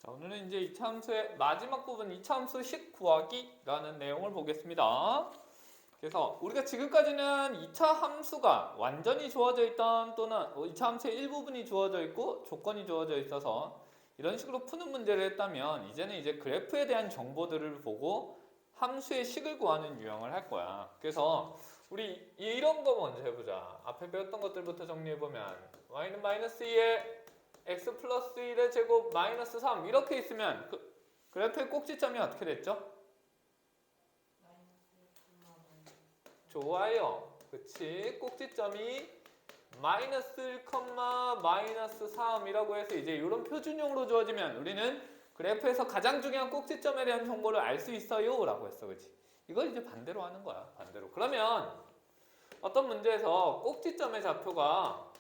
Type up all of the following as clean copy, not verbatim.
자, 오늘은 이제 이차함수의 마지막 부분 이차함수식 구하기라는 내용을 보겠습니다. 그래서 우리가 지금까지는 2차 함수가 완전히 주어져 있던 또는 2차 함수의 일부분이 주어져 있고 조건이 주어져 있어서 이런 식으로 푸는 문제를 했다면 이제는 이제 그래프에 대한 정보들을 보고 함수의 식을 구하는 유형을 할 거야. 그래서 우리 이런 거 먼저 해보자. 앞에 배웠던 것들부터 정리해보면 y는 마이너스 2에 x 플러스 1의 제곱 마이너스 3 이렇게 있으면 그래프의 꼭지점이 어떻게 됐죠? 좋아요. 그치? 꼭지점이 마이너스 1, 마이너스 3이라고 해서 이제 이런 표준형으로 주어지면 우리는 그래프에서 가장 중요한 꼭지점에 대한 정보를 알 수 있어요 라고 했어. 그치? 이걸 이제 반대로 하는 거야. 반대로. 그러면 어떤 문제에서 꼭지점의 좌표가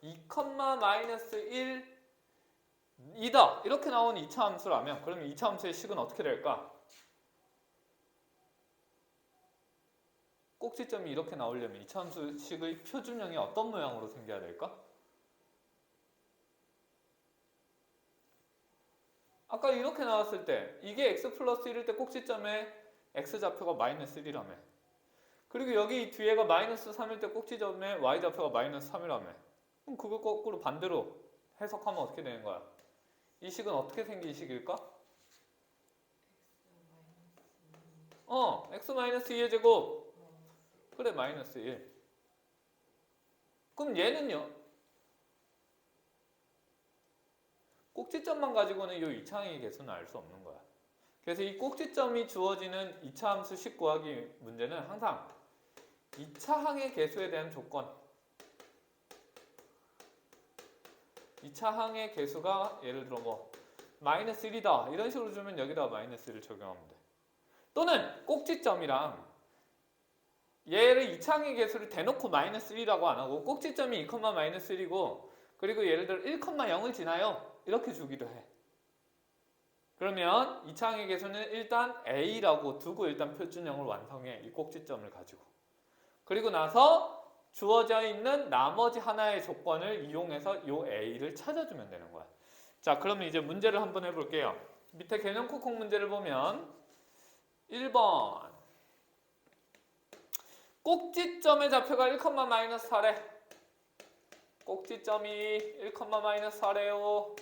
2, 마이너스 1 이다 이렇게 나온 2차 함수라면 그러면 2차 함수의 식은 어떻게 될까? 꼭지점이 이렇게 나오려면 2차 함수 식의 표준형이 어떤 모양으로 생겨야 될까? 아까 이렇게 나왔을 때 이게 x 플러스 1일 때 꼭지점에 x 좌표가 마이너스 1이라며. 그리고 여기 뒤에가 마이너스 3일 때 꼭지점에 y 좌표가 마이너스 3이라며. 그럼 그걸 거꾸로 반대로 해석하면 어떻게 되는 거야? 이 식은 어떻게 생긴 식일까? x-2의 제곱. 그래, 마이너스 1. 그럼 얘는요? 꼭지점만 가지고는 이 2차항의 개수는 알 수 없는 거야. 그래서 이 꼭지점이 주어지는 2차 함수 식 구하기 문제는 항상 2차항의 개수에 대한 조건. 2차항의 개수가 예를 들어 뭐 마이너스 1이다 이런 식으로 주면 여기다 마이너스 1을 적용하면 돼. 또는 꼭지점이랑 얘를 2차항의 개수를 대놓고 마이너스 1이라고 안 하고 꼭지점이 2, 마이너스 1이고 그리고 예를 들어 1,0을 지나요 이렇게 주기도 해. 그러면 2차항의 개수는 일단 a라고 두고 일단 표준형을 완성해. 이 꼭지점을 가지고. 그리고 나서 주어져 있는 나머지 하나의 조건을 이용해서 이 a를 찾아주면 되는 거야. 자, 그러면 이제 문제를 한번 해볼게요. 밑에 개념 콕콕 문제를 보면 1번 꼭지점의 좌표가 1, 마이너스 4래. 꼭지점이 1, 마이너스 4래요.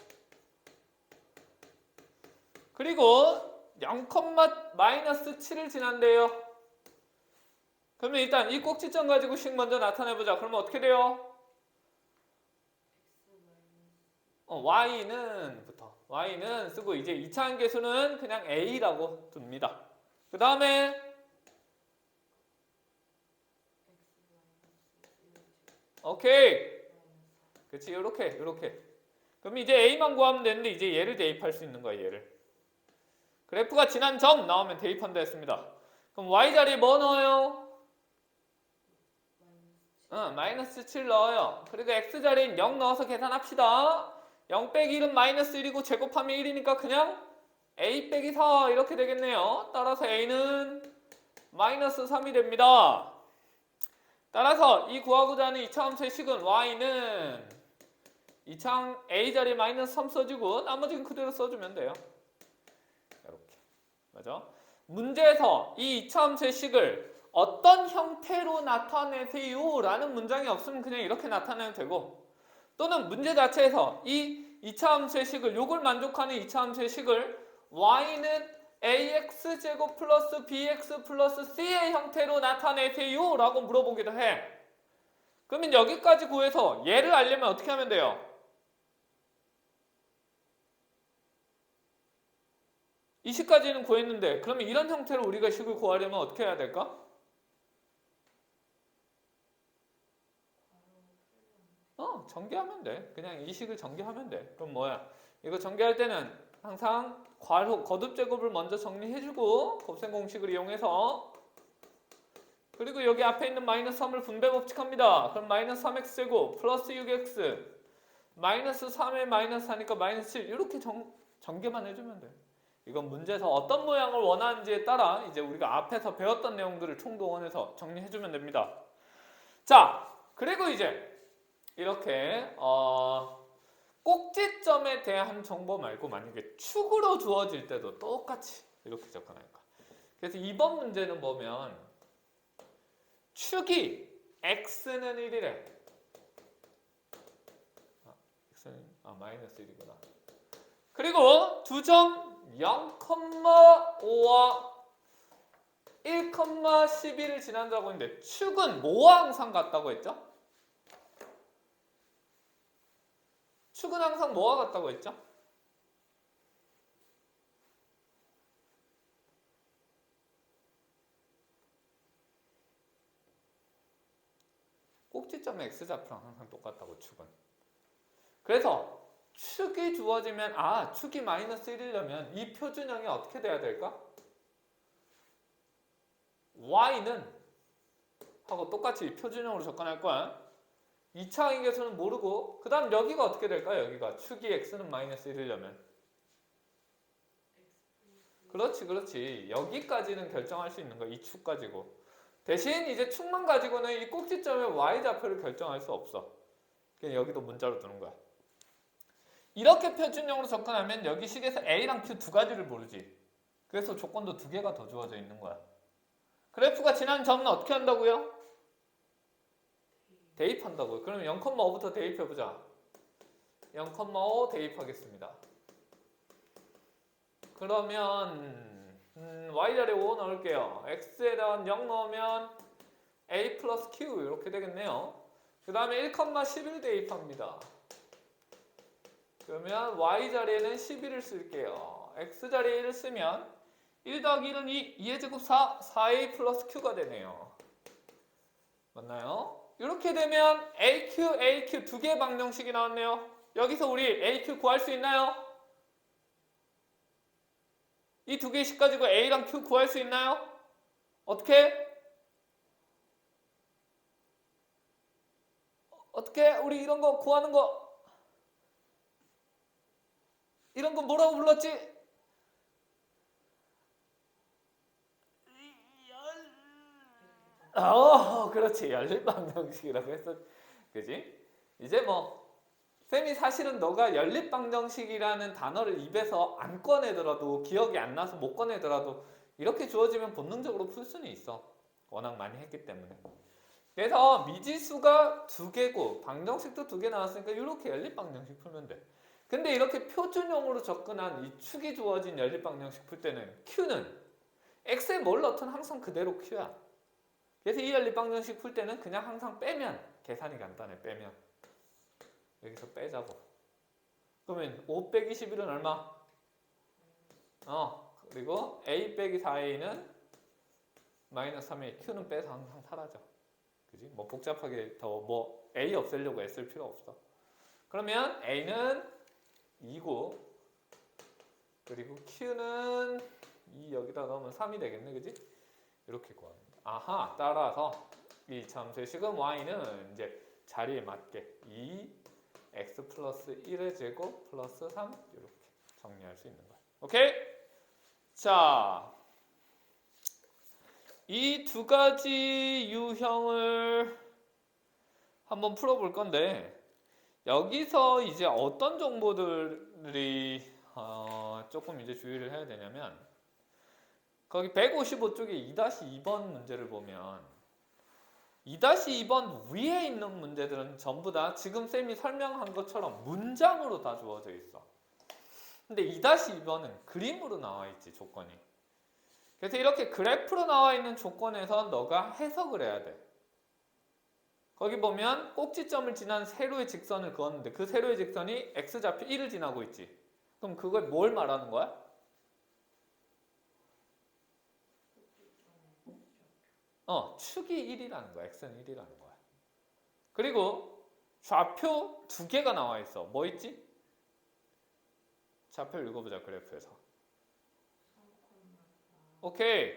그리고 0, 마이너스 7을 지난대요. 그러면 일단 이 꼭지점 가지고 식 먼저 나타내보자. 그러면 어떻게 돼요? y는 쓰고 이제 2차항 개수는 그냥 a라고 둡니다. 그 다음에 오케이. 그치, 요렇게. 그럼 이제 a만 구하면 되는데 이제 얘를 대입할 수 있는 거야, 얘를. 그래프가 지난 점 나오면 대입한다 했습니다. 그럼 y 자리에 뭐 넣어요? 마이너스 7 넣어요. 그리고 x 자리엔 0 넣어서 계산합시다. 0 빼기 1은 마이너스 1이고 제곱하면 1이니까 그냥 a 빼기 4 이렇게 되겠네요. 따라서 a는 마이너스 3이 됩니다. 따라서 이 구하고자 하는 2차 함수의 식은 y는 2차항 a 자리에 마이너스 3 써주고 나머지는 그대로 써주면 돼요. 이렇게. 맞아? 문제에서 이 2차 함수의 식을 어떤 형태로 나타내세요? 라는 문장이 없으면 그냥 이렇게 나타내면 되고 또는 문제 자체에서 이 2차 함수의 식을 요걸 만족하는 2차 함수의 식을 y는 ax제곱 플러스 bx 플러스 c의 형태로 나타내세요? 라고 물어보기도 해. 그러면 여기까지 구해서 얘를 알려면 어떻게 하면 돼요? 이 식까지는 구했는데 그러면 이런 형태로 우리가 식을 구하려면 어떻게 해야 될까? 전개하면 돼. 그냥 이 식을 전개하면 돼. 그럼 뭐야? 이거 전개할 때는 항상 괄호, 거듭 제곱을 먼저 정리해주고 곱셈 공식을 이용해서 그리고 여기 앞에 있는 마이너스 3을 분배 법칙합니다. 그럼 마이너스 3x 제곱 플러스 6x 마이너스 3에 마이너스 4니까 마이너스 7 이렇게 전개만 해주면 돼. 이건 문제에서 어떤 모양을 원하는지에 따라 이제 우리가 앞에서 배웠던 내용들을 총동원해서 정리해주면 됩니다. 자, 그리고 이제 이렇게 꼭지점에 대한 정보 말고 만약에 축으로 주어질 때도 똑같이 이렇게 접근할 거야. 그래서 이번 문제는 보면 축이 x는 1이래. x는 마이너스 1이구나. 그리고 두 점 0,5와 1,11을 지난다고 했는데 축은 뭐와 항상 같다고 했죠? 축은 항상 뭐와 같다고 했죠? 꼭지점의 x좌표랑 항상 똑같다고 축은. 그래서 축이 주어지면 축이 마이너스 1이려면 이 표준형이 어떻게 돼야 될까? y는 하고 똑같이 이 표준형으로 접근할 거야. 2차 항계수는 모르고 그 다음 여기가 어떻게 될까요? 여기가 축이 x는 마이너스 1이려면 그렇지 여기까지는 결정할 수 있는 거야. 이 축 가지고. 대신 이제 축만 가지고는 이 꼭지점의 y좌표를 결정할 수 없어. 그냥 여기도 문자로 두는 거야. 이렇게 표준형으로 접근하면 여기 식에서 a랑 q 두 가지를 모르지. 그래서 조건도 두 개가 더 주어져 있는 거야. 그래프가 지난 점은 어떻게 한다고요? 대입한다고요. 그럼 0,5부터 대입해보자. 0,5 대입하겠습니다. 그러면 y자리에 5 넣을게요. x에 대한 0 넣으면 a 플러스 q 이렇게 되겠네요. 그 다음에 1,11 대입합니다. 그러면 y자리에는 11을 쓸게요. x자리에 1을 쓰면 1 더하기 1은 2, 2의 제곱 4, 4a 플러스 q가 되네요. 맞나요? 이렇게 되면 AQ, AQ 두 개의 방정식이 나왔네요. 여기서 우리 AQ 구할 수 있나요? 이 두 개의 식 가지고 A랑 Q 구할 수 있나요? 어떻게? 어떻게? 우리 이런 거 구하는 거 이런 거 뭐라고 불렀지? 그렇지. 연립방정식이라고 했었. 그지? 이제 쌤이 사실은 너가 연립방정식이라는 단어를 입에서 안 꺼내더라도 기억이 안 나서 못 꺼내더라도 이렇게 주어지면 본능적으로 풀 수는 있어. 워낙 많이 했기 때문에. 그래서 미지수가 두 개고 방정식도 두 개 나왔으니까 이렇게 연립방정식 풀면 돼. 근데 이렇게 표준형으로 접근한 이 축이 주어진 연립방정식 풀 때는 Q는 X에 뭘 넣든 항상 그대로 Q야. 그래서 이 연립방정식 풀 때는 그냥 항상 빼면 계산이 간단해. 빼면 여기서 빼자고. 그러면 5 빼기 11은 얼마? 그리고 A 빼기 4A는 마이너스 3A. Q는 빼서 항상 사라져. 그지? 복잡하게 더 A 없애려고 애쓸 필요 없어. 그러면 A는 2고 그리고 Q는 2 여기다 넣으면 3이 되겠네. 그지? 이렇게 구합니다. 따라서 이 참수의 식은 y는 이제 자리에 맞게 2 x 플러스 1의 제곱 플러스 3 이렇게 정리할 수 있는 거야. 오케이? 자, 이 두 가지 유형을 한번 풀어볼 건데 여기서 이제 어떤 정보들이 조금 이제 주의를 해야 되냐면 거기 155쪽에 2-2번 문제를 보면 2-2번 위에 있는 문제들은 전부 다 지금 쌤이 설명한 것처럼 문장으로 다 주어져 있어. 근데 2-2번은 그림으로 나와 있지, 조건이. 그래서 이렇게 그래프로 나와 있는 조건에서 너가 해석을 해야 돼. 거기 보면 꼭지점을 지난 세로의 직선을 그었는데 그 세로의 직선이 x좌표 1을 지나고 있지. 그럼 그걸 뭘 말하는 거야? 축이 1이라는 거야. x는 1이라는 거야. 그리고 좌표 두 개가 나와 있어. 뭐 있지? 좌표 읽어보자, 그래프에서. 오케이.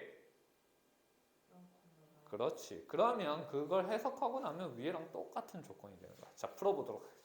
그렇지. 그러면 그걸 해석하고 나면 위에랑 똑같은 조건이 되는 거야. 자, 풀어보도록 하겠습니다.